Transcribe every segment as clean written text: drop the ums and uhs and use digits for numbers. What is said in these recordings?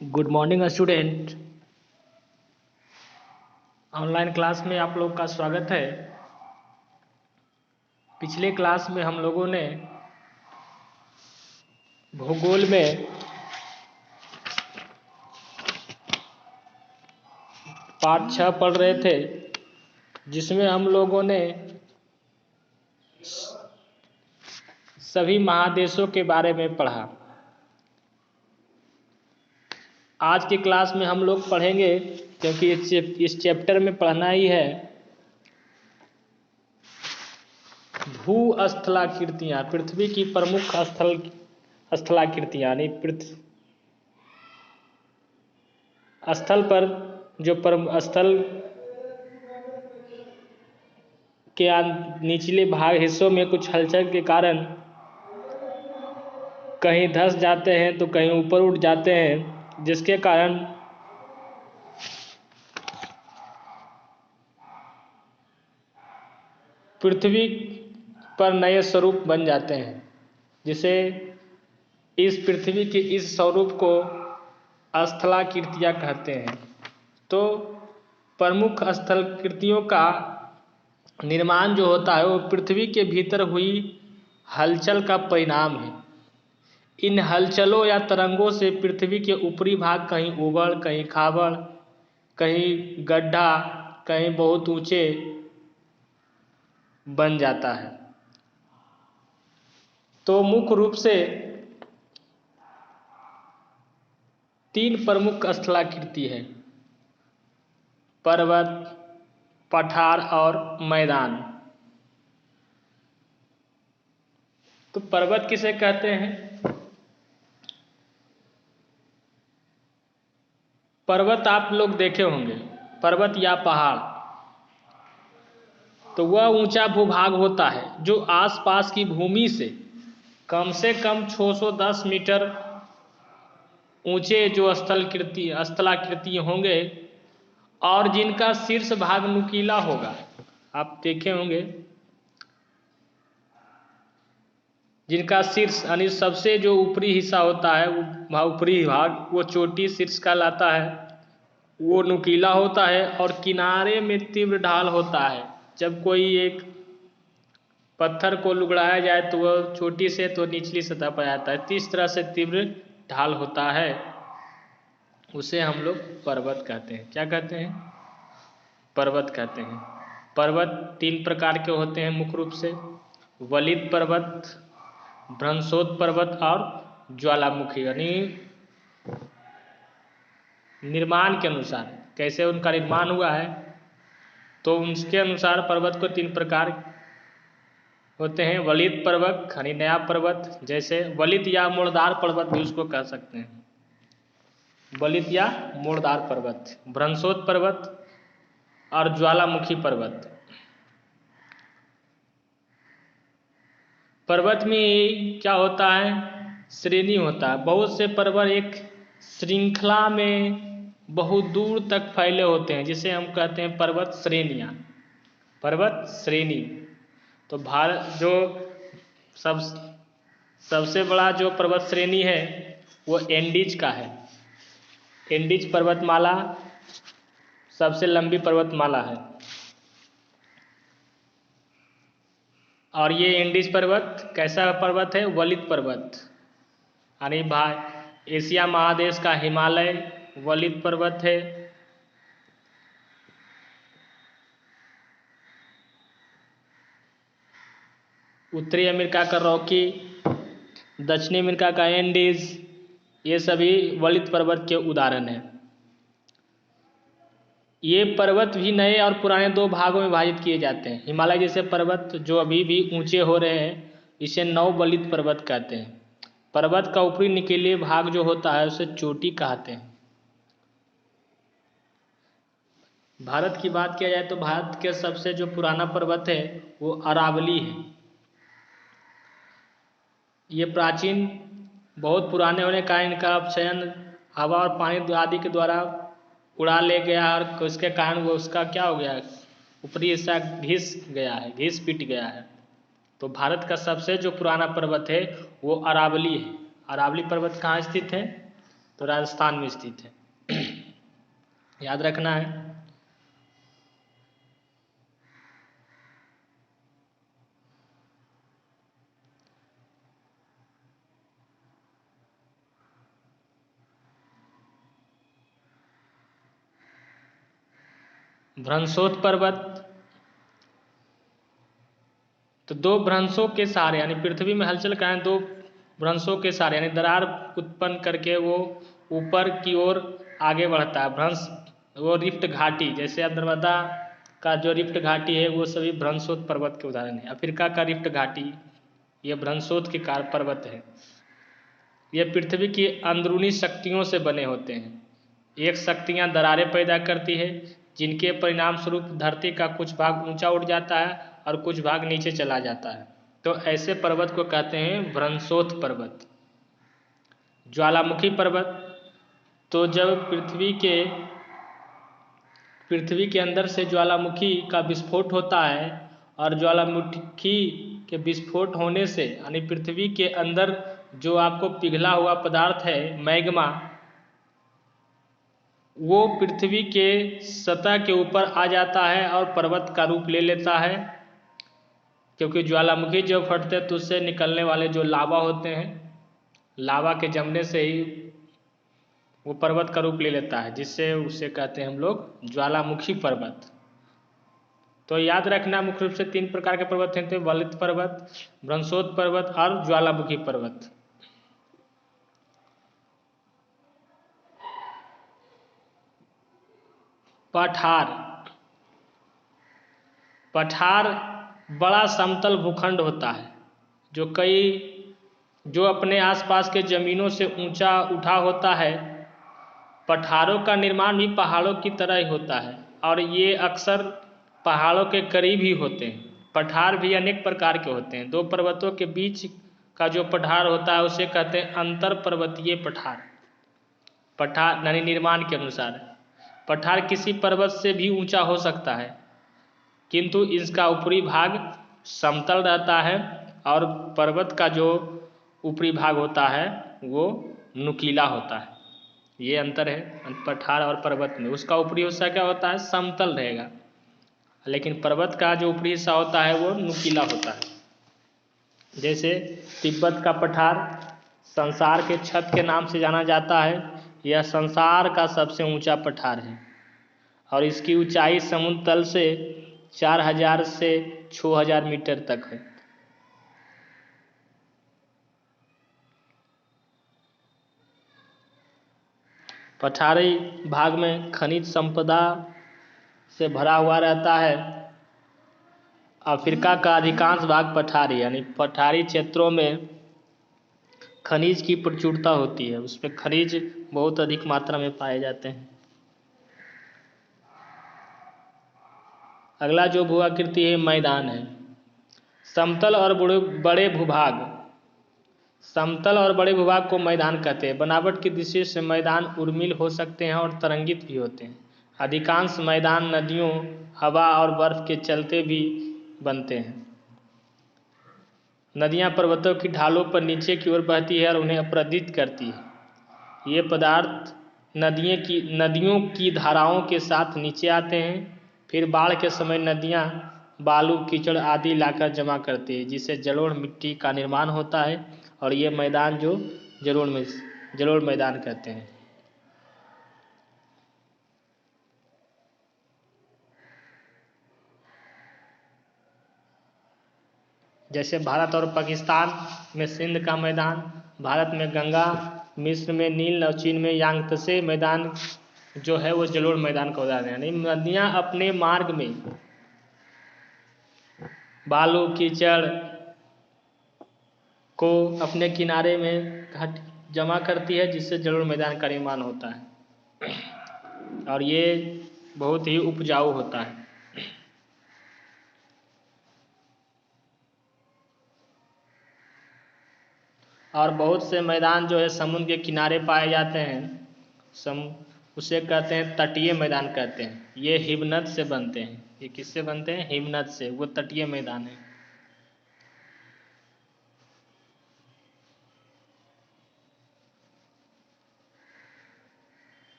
Good morning student. Online class में आप लोग का स्वागत है। पिछले क्लास में हम लोगों ने भूगोल में पाठ 6 पढ़ रहे थे, जिसमें हम लोगों ने सभी महादेशों के बारे में पढ़ा। आज की क्लास में हम लोग पढ़ेंगे, क्योंकि इस चैप्टर में पढ़ना ही है, भूस्थलाकृतियाँ, पृथ्वी की प्रमुख स्थलाकृतियाँ, यानी स्थल पर जो स्थल के निचले भाग हिस्सों में कुछ हलचल के कारण कहीं धंस जाते हैं तो कहीं ऊपर उठ जाते हैं, जिसके कारण पृथ्वी पर नए स्वरूप बन जाते हैं, जिसे इस पृथ्वी के इस स्वरूप को स्थलाकृतियाँ कहते हैं। तो प्रमुख स्थलाकृतियों का निर्माण जो होता है वो पृथ्वी के भीतर हुई हलचल का परिणाम है। इन हलचलों या तरंगों से पृथ्वी के ऊपरी भाग कहीं उबड़, कहीं खाबड़, कहीं गड्ढा, कहीं बहुत ऊंचे बन जाता है। तो मुख्य रूप से 3 प्रमुख स्थलाकृति है: पर्वत, पठार और मैदान। तो पर्वत किसे कहते हैं? पर्वत आप लोग देखे होंगे, पर्वत या पहाड़, तो वह ऊंचा भूभाग होता है जो आसपास की भूमि से कम 610 मीटर ऊंचे जो स्थलाकृति होंगे और जिनका शीर्ष भाग नुकीला होगा। आप देखे होंगे, जिनका शीर्ष यानी सबसे जो ऊपरी हिस्सा होता है, वो ऊपरी भाग, वो चोटी शीर्ष कहलाता है, वो नुकीला होता है और किनारे में तीव्र ढाल होता है। जब कोई एक पत्थर को लुगड़ाया जाए तो वह छोटी से तो निचली सतह पर आता है, इस तरह से तीव्र ढाल होता है, उसे हम लोग पर्वत कहते हैं। क्या कहते हैं? पर्वत कहते हैं। पर्वत 3 प्रकार के होते हैं मुख्य रूप से: वलित पर्वत, भ्रंशोत पर्वत और ज्वालामुखी। यानी निर्माण के अनुसार कैसे उनका निर्माण हुआ है, तो उसके अनुसार पर्वत को 3 प्रकार होते हैं। वलित पर्वत यानी नया पर्वत, जैसे वलित या मोड़दार पर्वत भी उसको कह सकते हैं, वलित या मोड़दार पर्वत, भ्रंशोत पर्वत और ज्वालामुखी पर्वत। पर्वत में क्या होता है? श्रेणी होता है। बहुत से पर्वत एक श्रृंखला में बहुत दूर तक फैले होते हैं, जिसे हम कहते हैं पर्वत श्रेणियाँ, पर्वत श्रेणी। तो भारत जो सबसे बड़ा जो पर्वत श्रेणी है वो एंडीज का है। एंडीज पर्वतमाला सबसे लंबी पर्वतमाला है, और ये एंडीज पर्वत कैसा पर्वत है? वलित पर्वत, यानी एशिया महादेश का हिमालय वलित पर्वत है। उत्तरी अमेरिका का रॉकी, दक्षिणी अमेरिका का एंडीज, ये सभी वलित पर्वत के उदाहरण हैं। ये पर्वत भी नए और पुराने 2 भागों में विभाजित किए जाते हैं। हिमालय जैसे पर्वत जो अभी भी ऊंचे हो रहे हैं, इसे नववलित पर्वत कहते हैं। पर्वत का ऊपरी निचले भाग जो होता है उसे चोटी कहते हैं। भारत की बात किया जाए तो भारत के सबसे जो पुराना पर्वत है वो अरावली है। ये प्राचीन बहुत पुराने होने का इनका चयन हवा और पानी आदि के द्वारा उड़ा ले गया, और उसके कारण वो उसका क्या हो गया, ऊपरी हिस्सा घिस गया है, घिस पिट गया है। तो भारत का सबसे जो पुराना पर्वत है वो अरावली है। अरावली पर्वत कहाँ स्थित है? तो राजस्थान में स्थित है। याद रखना है। भ्रंशोत पर्वत, तो दो भ्रंशों के सहारे यानी पृथ्वी में हलचल कराएं दो भ्रंशों के सहारे यानी दरार उत्पन्न करके वो ऊपर की ओर आगे बढ़ता है। भ्रंश वो रिफ्ट घाटी, जैसे अब नर्मदा का जो रिफ्ट घाटी है वो सभी भ्रंशोत पर्वत के उदाहरण है। अफ्रीका का रिफ्ट घाटी ये भ्रंशोत के कार पर्वत है। ये पृथ्वी की अंदरूनी शक्तियों से बने होते हैं। एक शक्तियाँ दरारें पैदा करती है जिनके परिणाम स्वरूप धरती का कुछ भाग ऊंचा उठ जाता है और कुछ भाग नीचे चला जाता है। तो ऐसे पर्वत को कहते हैं भ्रंशोत पर्वत। ज्वालामुखी पर्वत, तो जब पृथ्वी के अंदर से ज्वालामुखी का विस्फोट होता है और ज्वालामुखी के विस्फोट होने से यानी पृथ्वी के अंदर जो आपको पिघला हुआ पदार्थ है मैग्मा, वो पृथ्वी के सतह के ऊपर आ जाता है और पर्वत का रूप ले लेता है। क्योंकि ज्वालामुखी जब फटते हैं तो उससे निकलने वाले जो लावा होते हैं, लावा के जमने से ही वो पर्वत का रूप ले लेता है, जिससे उसे कहते हैं हम लोग ज्वालामुखी पर्वत। तो याद रखना मुख्य रूप से 3 प्रकार के पर्वत हैं, तो वलित पर्वत, भ्रंशोत पर्वत और ज्वालामुखी पर्वत। पठार, पठार बड़ा समतल भूखंड होता है जो अपने आसपास के जमीनों से ऊंचा उठा होता है। पठारों का निर्माण भी पहाड़ों की तरह ही होता है और ये अक्सर पहाड़ों के करीब ही होते हैं। पठार भी अनेक प्रकार के होते हैं। 2 पर्वतों के बीच का जो पठार होता है उसे कहते हैं अंतर पर्वतीय पठार। पठार यानी निर्माण के अनुसार पठार किसी पर्वत से भी ऊंचा हो सकता है, किंतु इसका ऊपरी भाग समतल रहता है और पर्वत का जो ऊपरी भाग होता है वो नुकीला होता है। ये अंतर है पठार और पर्वत में। उसका ऊपरी हिस्सा क्या होता है, समतल रहेगा, लेकिन पर्वत का जो ऊपरी हिस्सा होता है वो नुकीला होता है। जैसे तिब्बत का पठार संसार के छत के नाम से जाना जाता है। यह संसार का सबसे ऊंचा पठार है और इसकी ऊंचाई समुद्र तल से 4000 से 6000 मीटर तक है। पठारी भाग में खनिज संपदा से भरा हुआ रहता है। अफ्रीका का अधिकांश भाग पठारी यानी पठारी क्षेत्रों में खनिज की प्रचुरता होती है, उसमें खनिज बहुत अधिक मात्रा में पाए जाते हैं। अगला जो भू आकृति है मैदान है। समतल और बड़े भूभाग, समतल और बड़े भूभाग को मैदान कहते हैं। बनावट की दृष्टि से मैदान उर्मिल हो सकते हैं और तरंगित भी होते हैं। अधिकांश मैदान नदियों, हवा और बर्फ के चलते भी बनते हैं। नदियां पर्वतों की ढालों पर नीचे की ओर बहती है और उन्हें अपरदित करती है। ये पदार्थ नदियों की धाराओं के साथ नीचे आते हैं। फिर बाढ़ के समय नदियां बालू, कीचड़ आदि लाकर जमा करती है, जिससे जलोढ़ मिट्टी का निर्माण होता है और ये मैदान जो जलोढ़ मैदान कहते हैं। जैसे भारत और पाकिस्तान में सिंध का मैदान, भारत में गंगा, मिस्र में नील और चीन में यांगत्से मैदान जो है वो जलोढ़ मैदान का उदाहरण है। यानी नदियाँ अपने मार्ग में बालू, कीचड़ को अपने किनारे में जमा करती है, जिससे जलोढ़ मैदान का निर्माण होता है और ये बहुत ही उपजाऊ होता है। और बहुत से मैदान जो है समुद्र के किनारे पाए जाते हैं। उसे कहते हैं तटीय मैदान कहते हैं। ये हिमनद से बनते हैं। ये किससे बनते हैं, हिमनद से। वो तटीय मैदान है।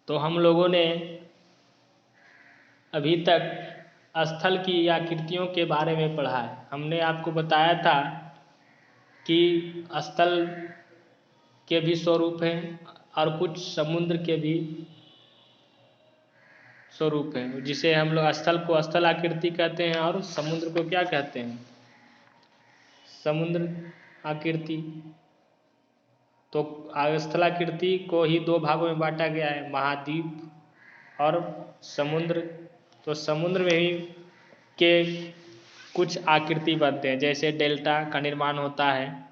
तो हम लोगों ने अभी तक स्थल की आकृतियों के बारे में पढ़ा है। हमने आपको बताया था कि स्थल के भी स्वरूप हैं और कुछ समुद्र के भी स्वरूप हैं, जिसे हम लोग स्थल को स्थल आकृति कहते हैं और समुद्र को क्या कहते हैं, समुद्र आकृति। तो स्थलाकृति को ही दो भागों में बांटा गया है, महाद्वीप और समुद्र। तो समुद्र में ही के कुछ आकृति बनते हैं, जैसे डेल्टा का निर्माण होता है,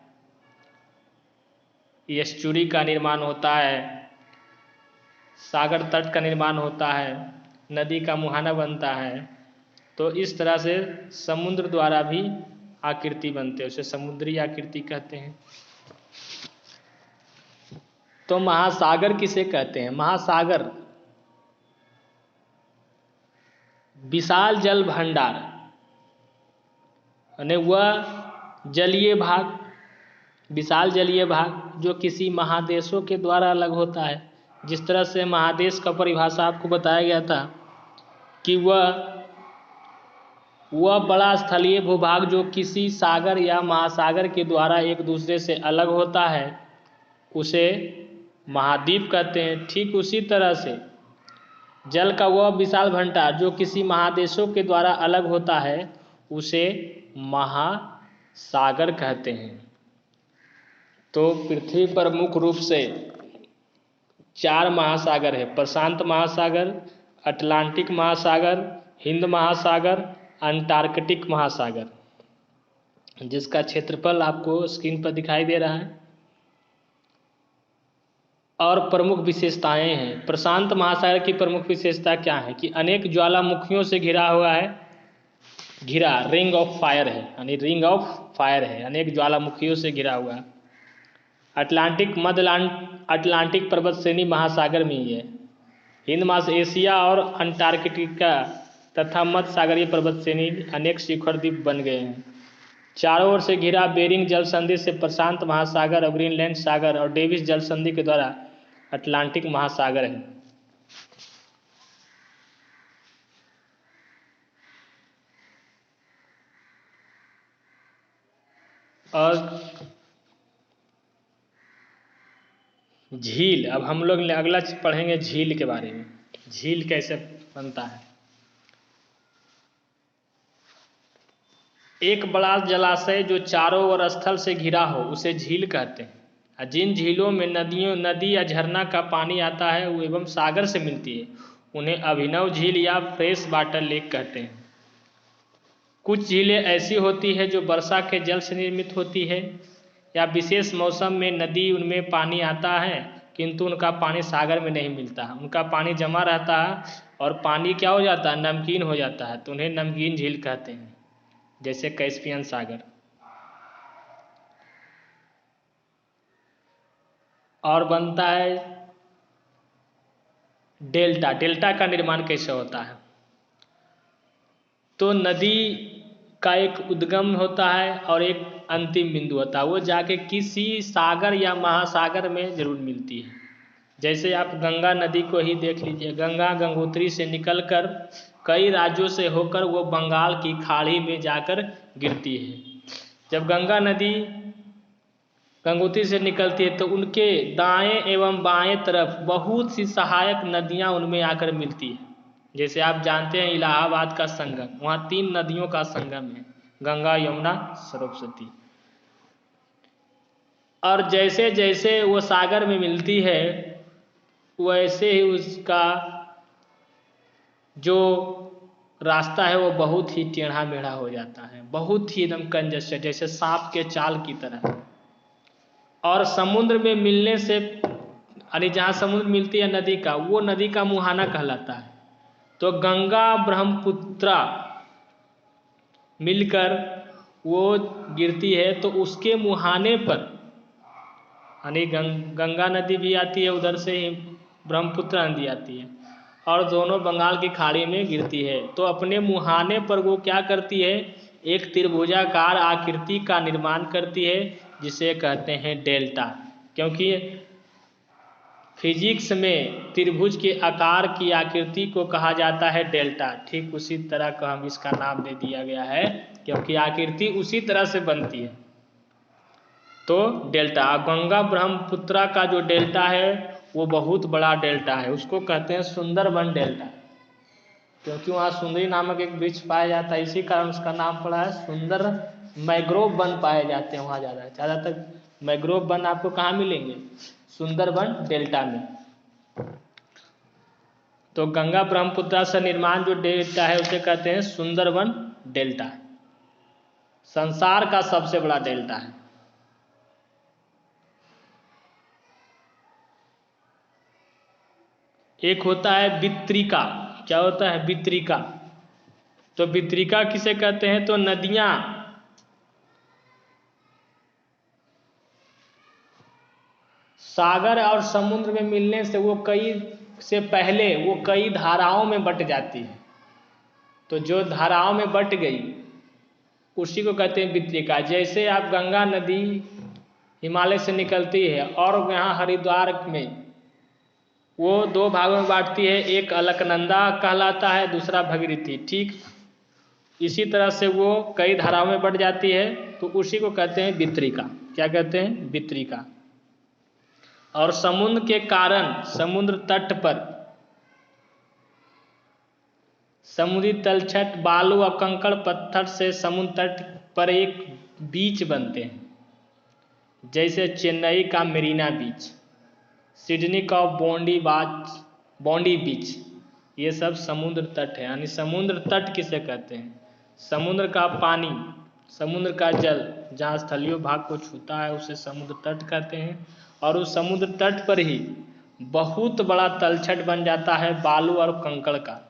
एस्चुरी का निर्माण होता है, सागर तट का निर्माण होता है, नदी का मुहाना बनता है। तो इस तरह से समुद्र द्वारा भी आकृति बनते हैं, उसे समुद्री आकृति कहते हैं। तो महासागर किसे कहते हैं? महासागर विशाल जल भंडार, यानी वह जलीय भाग, विशाल जलीय भाग जो किसी महादेशों के द्वारा अलग होता है। जिस तरह से महादेश का परिभाषा आपको बताया गया था कि वह बड़ा स्थलीय भूभाग जो किसी सागर या महासागर के द्वारा एक दूसरे से अलग होता है, उसे महाद्वीप कहते हैं। ठीक उसी तरह से जल का वह विशाल भंडार जो किसी महादेशों के द्वारा अलग होता है, उसे महासागर कहते हैं। तो पृथ्वी पर मुख्य रूप से 4 महासागर है: प्रशांत महासागर, अटलांटिक महासागर, हिंद महासागर, अंटार्कटिक महासागर, जिसका क्षेत्रफल आपको स्क्रीन पर दिखाई दे रहा है। और प्रमुख विशेषताएं हैं। प्रशांत महासागर की प्रमुख विशेषता क्या है कि अनेक ज्वालामुखियों से घिरा हुआ है, रिंग ऑफ फायर है, यानी रिंग ऑफ फायर है, अनेक ज्वालामुखियों से घिरा हुआ है। अटलांटिक पर्वत श्रेणी महासागर में ही है। हिंद महासागर, एशिया और अंटार्कटिका तथा मध्य सागरीय पर्वत श्रेणी अनेक शिखर द्वीप बन गए हैं। चारों ओर से घिरा बेरिंग जल संधि से प्रशांत महासागर और ग्रीनलैंड सागर और डेविस जल संधि के द्वारा अटलांटिक महासागर है। और झील, अब हम लोग अगला पढ़ेंगे झील के बारे में। झील कैसे बनता है? एक बड़ा जलाशय जो चारों ओर स्थल से घिरा हो उसे झील कहते हैं। जिन झीलों में नदी या झरना का पानी आता है वो एवं सागर से मिलती है, उन्हें अभिनव झील या फ्रेश वाटर लेक कहते हैं। कुछ झीलें ऐसी होती है जो वर्षा के जल से निर्मित होती है या विशेष मौसम में नदी उनमें पानी आता है, किंतु उनका पानी सागर में नहीं मिलता, उनका पानी जमा रहता है और पानी क्या हो जाता है, नमकीन हो जाता है, तो उन्हें नमकीन झील कहते हैं, जैसे कैस्पियन सागर। और बनता है डेल्टा। डेल्टा का निर्माण कैसे होता है? तो नदी का एक उद्गम होता है और एक अंतिम बिंदु होता है, वो जाके किसी सागर या महासागर में जरूर मिलती है। जैसे आप गंगा नदी को ही देख लीजिए, गंगा गंगोत्री से निकलकर कई राज्यों से होकर वो बंगाल की खाड़ी में जाकर गिरती है। जब गंगा नदी गंगोत्री से निकलती है तो उनके दाएं एवं बाएं तरफ बहुत सी सहायक नदियां उनमें आकर मिलती है। जैसे आप जानते हैं इलाहाबाद का संगम, वहाँ 3 नदियों का संगम है, गंगा, यमुना, सरस्वती। और जैसे जैसे वो सागर में मिलती है वैसे ही उसका जो रास्ता है वो बहुत ही टेढ़ा मेढ़ा हो जाता है, बहुत ही एकदम कंजस्टेड, जैसे सांप के चाल की तरह। और समुद्र में मिलने से, यानी जहाँ समुद्र मिलती है नदी का, वो नदी का मुहाना कहलाता है। तो गंगा ब्रह्मपुत्रा मिलकर वो गिरती है, तो उसके मुहाने पर, यानी गंगा नदी भी आती है, उधर से ही ब्रह्मपुत्र नदी आती है और दोनों बंगाल की खाड़ी में गिरती है। तो अपने मुहाने पर वो क्या करती है, एक त्रिभुजाकार आकृति का निर्माण करती है, जिसे कहते हैं डेल्टा। क्योंकि फिजिक्स में त्रिभुज के आकार की आकृति को कहा जाता है डेल्टा। ठीक उसी तरह का हम इसका नाम दे दिया गया है, क्योंकि आकृति उसी तरह से बनती है। तो डेल्टा, गंगा ब्रह्मपुत्रा का जो डेल्टा है वो बहुत बड़ा डेल्टा है, उसको कहते हैं सुंदरबन डेल्टा, क्योंकि वहाँ सुंदरी नामक एक वृक्ष पाया जाता है, इसी कारण उसका नाम पड़ा है सुंदर। मैग्रोव वन पाए जाते हैं वहाँ ज़्यादातर मैग्रोव वन आपको कहाँ मिलेंगे? सुंदरबन डेल्टा में। तो गंगा ब्रह्मपुत्रा से निर्माण जो डेल्टा है उसे कहते हैं सुंदरबन डेल्टा, संसार का सबसे बड़ा डेल्टा है। एक होता है वितरिका। क्या होता है? वितरिका। तो वितरिका किसे कहते हैं? तो नदियां सागर और समुद्र में मिलने से वो कई धाराओं में बट जाती है। तो जो धाराओं में बट गई उसी को कहते हैं वितरिका। जैसे आप गंगा नदी हिमालय से निकलती है और यहाँ हरिद्वार में वो दो भागों में बांटती है, एक अलकनंदा कहलाता है, दूसरा भगीरथी। ठीक इसी तरह से वो कई धाराओं में बट जाती है, तो उसी को कहते हैं वितरिका। क्या कहते हैं? वितरिका। और समुद्र के कारण समुद्र तट पर समुद्री तलछट बालू और कंकड़ पत्थर से समुद्र तट पर एक बीच बनते हैं, जैसे चेन्नई का मेरीना बीच, सिडनी का बॉन्डी बीच। ये सब समुद्र तट है। यानी समुद्र तट किसे कहते हैं? समुद्र का पानी, समुद्र का जल जहाँ स्थलीय भाग को छूता है उसे समुद्र तट कहते हैं। और उस समुद्र तट पर ही बहुत बड़ा तलछट बन जाता है बालू और कंकड़ का।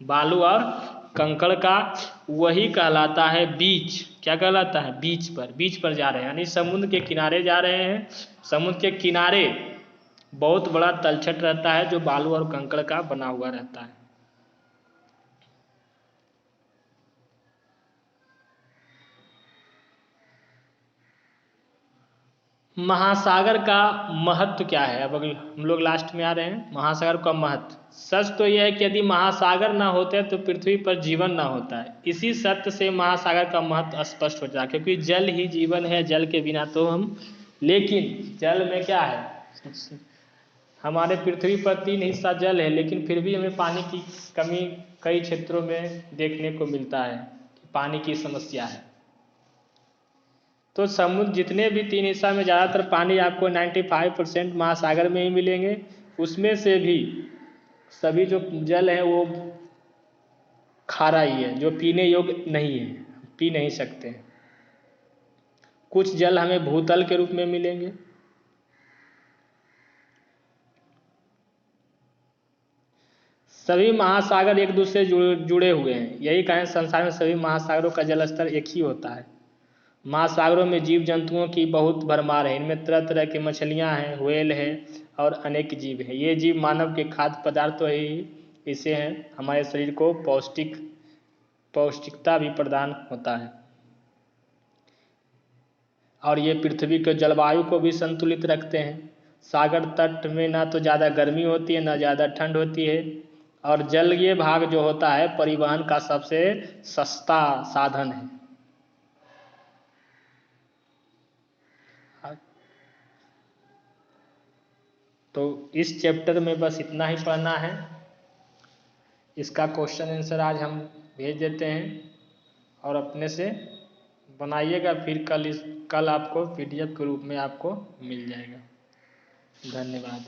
बालू और कंकड़ का वही कहलाता है बीच। क्या कहलाता है? बीच पर जा रहे हैं, यानी समुद्र के किनारे जा रहे हैं। समुद्र के किनारे बहुत बड़ा तलछट रहता है जो बालू और कंकड़ का बना हुआ रहता है। महासागर का महत्व क्या है? अब हम लोग लास्ट में आ रहे हैं। महासागर का महत्व, सच तो यह है कि यदि महासागर ना होते तो पृथ्वी पर जीवन ना होता है। इसी सत्य से महासागर का महत्व स्पष्ट होता है, क्योंकि जल ही जीवन है, जल के बिना तो हम। लेकिन जल में क्या है? हमारे पृथ्वी पर 3 हिस्सा जल है, लेकिन फिर भी हमें पानी की कमी कई क्षेत्रों में देखने को मिलता है, पानी की समस्या है। तो समुद्र जितने भी 3 हिस्सा में ज़्यादातर पानी आपको 95% महासागर में ही मिलेंगे। उसमें से भी सभी जो जल है वो खारा ही है, जो पीने योग्य नहीं है, पी नहीं सकते। कुछ जल हमें भूतल के रूप में मिलेंगे। सभी महासागर एक दूसरे से जुड़े हुए हैं, यही कारण संसार में सभी महासागरों का जल स्तर एक ही होता है। महासागरों में जीव जंतुओं की बहुत भरमार है। इनमें तरह तरह की मछलियां हैं, व्हेल है और अनेक जीव हैं। ये जीव मानव के खाद्य पदार्थ ही इसे हैं, हमारे शरीर को पौष्टिकता भी प्रदान होता है। और ये पृथ्वी के जलवायु को भी संतुलित रखते हैं। सागर तट में ना तो ज़्यादा गर्मी होती है ना ज़्यादा ठंड होती है। और जलीय भाग जो होता है परिवहन का सबसे सस्ता साधन है। तो इस चैप्टर में बस इतना ही पढ़ना है। इसका क्वेश्चन आंसर आज हम भेज देते हैं और अपने से बनाइएगा, फिर कल आपको PDF के रूप में आपको मिल जाएगा। धन्यवाद।